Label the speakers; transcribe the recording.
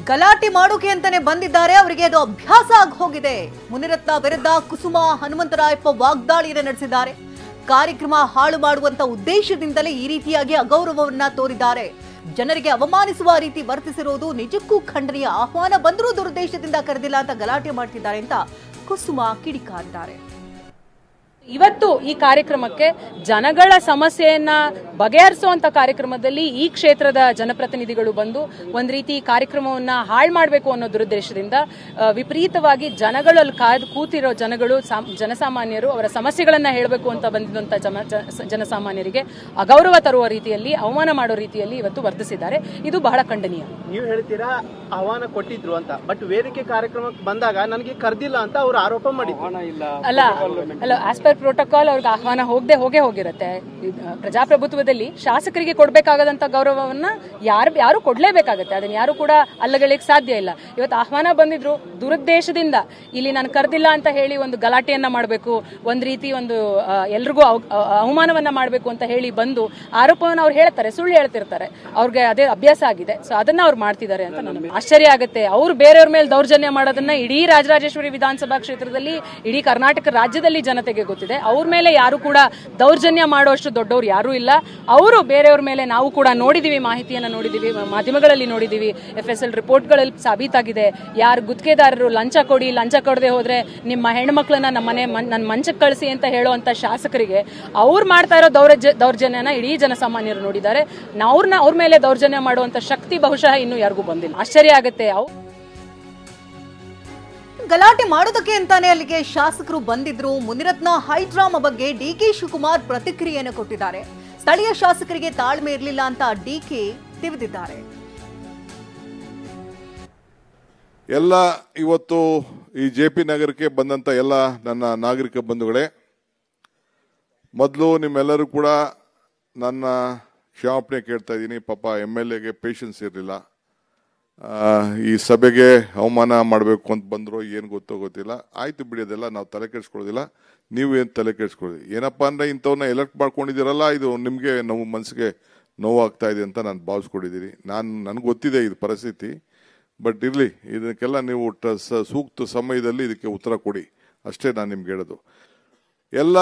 Speaker 1: ಗಲಾಟೆ ಮಾಡೋಕೆ ಅಂತಾನೆ ಬಂದಿದ್ದಾರೆ. ಅವರಿಗೆ ಅದು ಅಭ್ಯಾಸ ಆಗಿ ಹೋಗಿದೆ. ಮುನಿರತ್ನ ವಿರುದ್ಧ ಕುಸುಮ ಹನುಮಂತರಾಯಪ್ಪ ವಾಗ್ದಾಳಿಯನ್ನು ನಡೆಸಿದ್ದಾರೆ. ಕಾರ್ಯಕ್ರಮ ಹಾಳು ಮಾಡುವಂತ ಉದ್ದೇಶದಿಂದಲೇ ಈ ರೀತಿಯಾಗಿ ಅಗೌರವವನ್ನ ತೋರಿದ್ದಾರೆ. ಜನರಿಗೆ ಅವಮಾನಿಸುವ ರೀತಿ ವರ್ತಿಸಿರುವುದು ನಿಜಕ್ಕೂ ಖಂಡನೀಯ. ಆಹ್ವಾನ ಬಂದರೂ ದುರುದ್ದೇಶದಿಂದ ಕರೆದಿಲ್ಲ ಅಂತ ಗಲಾಟೆ ಮಾಡ್ತಿದ್ದಾರೆ ಅಂತ ಕುಸುಮ ಕಿಡಿಕಾರಿದ್ದಾರೆ.
Speaker 2: ಇವತ್ತು ಈ ಕಾರ್ಯಕ್ರಮಕ್ಕೆ ಜನಗಳ ಸಮಸ್ಯೆಯನ್ನ ಬಗೆಹರಿಸುವಂತ ಕಾರ್ಯಕ್ರಮದಲ್ಲಿ ಈ ಕ್ಷೇತ್ರದ ಜನಪ್ರತಿನಿಧಿಗಳು ಬಂದು ಒಂದ್ ರೀತಿ ಈ ಕಾರ್ಯಕ್ರಮವನ್ನ ಹಾಳು ಮಾಡಬೇಕು ಅನ್ನೋ ದುರುದ್ದೇಶದಿಂದ ವಿಪರೀತವಾಗಿ ಜನಗಳಲ್ಲಿ ಕೂತಿರೋ ಜನಗಳು ಜನಸಾಮಾನ್ಯರು ಅವರ ಸಮಸ್ಯೆಗಳನ್ನ ಹೇಳಬೇಕು ಅಂತ ಬಂದಿದ್ದಂತ ಜನಸಾಮಾನ್ಯರಿಗೆ ಅಗೌರವ ತರುವ ರೀತಿಯಲ್ಲಿ ಅವಮಾನ ಮಾಡೋ ರೀತಿಯಲ್ಲಿ ಇವತ್ತು ವರ್ತಿಸಿದ್ದಾರೆ. ಇದು ಬಹಳ ಖಂಡನೀಯ.
Speaker 3: ನೀವು ಹೇಳ್ತೀರಾ ಆಹ್ವಾನ ಕೊಟ್ಟಿದ್ರು ಅಂತ, ಬಟ್ ವೇದಿಕೆ ಕಾರ್ಯಕ್ರಮಕ್ಕೆ ಬಂದಾಗ ನನಗೆ ಕರೆದಿಲ್ಲ ಅಂತ ಅವರು ಆರೋಪ ಮಾಡಿದ್ರು.
Speaker 2: ಅಲ್ಲ ಆಸ್ ಪರ್ ಪ್ರೋಟೋಕಾಲ್ ಅವ್ರಿಗೆ ಆಹ್ವಾನ ಹೋಗೇ ಹೋಗಿರುತ್ತೆ. ಪ್ರಜಾಪ್ರಭುತ್ವದಲ್ಲಿ ಶಾಸಕರಿಗೆ ಕೊಡ್ಬೇಕಾಗದಂತ ಗೌರವವನ್ನ ಯಾರು ಕೊಡ್ಲೇಬೇಕಾಗತ್ತೆ. ಅದನ್ನ ಯಾರು ಕೂಡ ಅಲ್ಲಗಳಿಗೆ ಸಾಧ್ಯ ಇಲ್ಲ. ಇವತ್ತು ಆಹ್ವಾನ ಬಂದಿದ್ರು ದುರುದ್ದೇಶದಿಂದ ಇಲ್ಲಿ ನಾನು ಕರೆದಿಲ್ಲ ಅಂತ ಹೇಳಿ ಒಂದು ಗಲಾಟೆಯನ್ನ ಮಾಡಬೇಕು, ಒಂದ್ ರೀತಿ ಒಂದು ಎಲ್ರಿಗೂ ಅವಮಾನವನ್ನ ಮಾಡಬೇಕು ಅಂತ ಹೇಳಿ ಬಂದು ಆರೋಪವನ್ನು ಅವ್ರು ಹೇಳ್ತಾರೆ, ಸುಳ್ಳು ಹೇಳ್ತಿರ್ತಾರೆ. ಅವ್ರಿಗೆ ಅದೇ ಅಭ್ಯಾಸ ಆಗಿದೆ. ಸೊ ಅದನ್ನ ಅವ್ರು ಮಾಡ್ತಿದ್ದಾರೆ ಅಂತ ನನಗೆ ಆಶ್ಚರ್ಯ ಆಗುತ್ತೆ. ಅವ್ರು ಬೇರೆಯವ್ರ ಮೇಲೆ ದೌರ್ಜನ್ಯ ಮಾಡೋದನ್ನ ಇಡೀ ರಾಜರಾಜೇಶ್ವರಿ ವಿಧಾನಸಭಾ ಕ್ಷೇತ್ರದಲ್ಲಿ ಇಡೀ ಕರ್ನಾಟಕ ರಾಜ್ಯದಲ್ಲಿ ಜನತೆಗೆ ಗೊತ್ತಿದೆ. ಅವ್ರ ಮೇಲೆ ಯಾರು ಕೂಡ ದೌರ್ಜನ್ಯ ಮಾಡುವಷ್ಟು ದೊಡ್ಡವ್ರು ಯಾರು ಇಲ್ಲ. ಅವರು ಬೇರೆಯವ್ರ ಮೇಲೆ ನಾವು ಕೂಡ ನೋಡಿದೀವಿ, ಮಾಹಿತಿಯನ್ನ ನೋಡಿದೀವಿ, ಮಾಧ್ಯಮಗಳಲ್ಲಿ ನೋಡಿದೀವಿ, FSL ರಿಪೋರ್ಟ್ಗಳಲ್ಲಿ ಸಾಬೀತಾಗಿದೆ. ಯಾರು ಗುತ್ತಿಗೆದಾರರು ಲಂಚ ಕೊಡದೆ ಹೋದ್ರೆ ನಿಮ್ಮ ಹೆಣ್ಮಕ್ಳನ್ನ ನನ್ನ ಮಂಚಕ್ಕೆ ಕಳಿಸಿ ಅಂತ ಹೇಳುವಂತ ಶಾಸಕರಿಗೆ ಅವ್ರು ಮಾಡ್ತಾ ಇರೋ ದೌರ್ಜನ್ಯನ ಇಡೀ ಜನಸಾಮಾನ್ಯರು ನೋಡಿದ್ದಾರೆ. ಅವ್ರ ಮೇಲೆ ದೌರ್ಜನ್ಯ ಮಾಡುವಂತ ಶಕ್ತಿ ಬಹುಶಃ ಇನ್ನು ಯಾರಿಗೂ ಬಂದಿಲ್ಲ. ಆಶ್ಚರ್ಯ ಆಗುತ್ತೆ.
Speaker 1: ಗಲಾಟೆ ಮಾಡೋದಕ್ಕೆ ಅಂತಾನೆ ಅಲ್ಲಿಗೆ ಶಾಸಕರು ಬಂದಿದ್ರು. ಮುನಿರತ್ನ ಹೈಡ್ರಾಮಾ ಬಗ್ಗೆ DK ಶಿವಕುಮಾರ್ ಪ್ರತಿಕ್ರಿಯೆಯನ್ನು ಕೊಟ್ಟಿದ್ದಾರೆ. ಸ್ಥಳೀಯ ಶಾಸಕರಿಗೆ ತಾಳ್ಮೆ ಇರಲಿಲ್ಲ ಅಂತ DK ತಿವಿದಿದ್ದಾರೆ.
Speaker 4: ಎಲ್ಲ ಇವತ್ತು ಈ JP ನಗರಕ್ಕೆ ಬಂದಂತ ಎಲ್ಲ ನನ್ನ ನಾಗರಿಕ ಬಂಧುಗಳೇ, ಮೊದಲು ನಿಮ್ಮೆಲ್ಲರೂ ಕೂಡ ನನ್ನ ಕ್ಷಮಾಪಣೆ ಕೇಳ್ತಾ ಇದ್ದೀನಿ. ಪಾಪ MLAಗೆ ಪೇಷನ್ಸ್ ಇರಲಿಲ್ಲ. ಈ ಸಭೆಗೆ ಅವಮಾನ ಮಾಡಬೇಕು ಅಂತ ಬಂದ್ರು, ಏನು ಗೊತ್ತಿಲ್ಲ. ಆಯ್ತು ಬಿಡಿ, ಅದೆಲ್ಲ ನಾವು ತಲೆ ಕೆಡಿಸ್ಕೊಳ್ಳೋದಿಲ್ಲ. ನೀವು ಏನು ತಲೆ ಕೆಡಿಸ್ಕೊಳ್ಳೋದು, ಏನಪ್ಪಾ ಅಂದ್ರೆ ಇಂಥವನ್ನ ಎಲೆಕ್ಟ್ ಮಾಡ್ಕೊಂಡಿದ್ದೀರಲ್ಲ, ಇದು ನಿಮಗೆ ನೋವು, ಮನಸ್ಸಿಗೆ ನೋವಾಗ್ತಾ ಇದೆ ಅಂತ ನಾನು ಭಾವಿಸ್ಕೊಂಡಿದ್ದೀನಿ. ನನಗೆ ಗೊತ್ತಿದೆ ಇದು ಪರಿಸ್ಥಿತಿ, ಬಟ್ ಇರಲಿ, ಇದಕ್ಕೆಲ್ಲ ನೀವು ಸೂಕ್ತ ಸಮಯದಲ್ಲಿ ಇದಕ್ಕೆ ಉತ್ತರ ಕೊಡಿ ಅಷ್ಟೇ ನಾನು ನಿಮ್ಗೆ ಹೇಳೋದು. ಎಲ್ಲ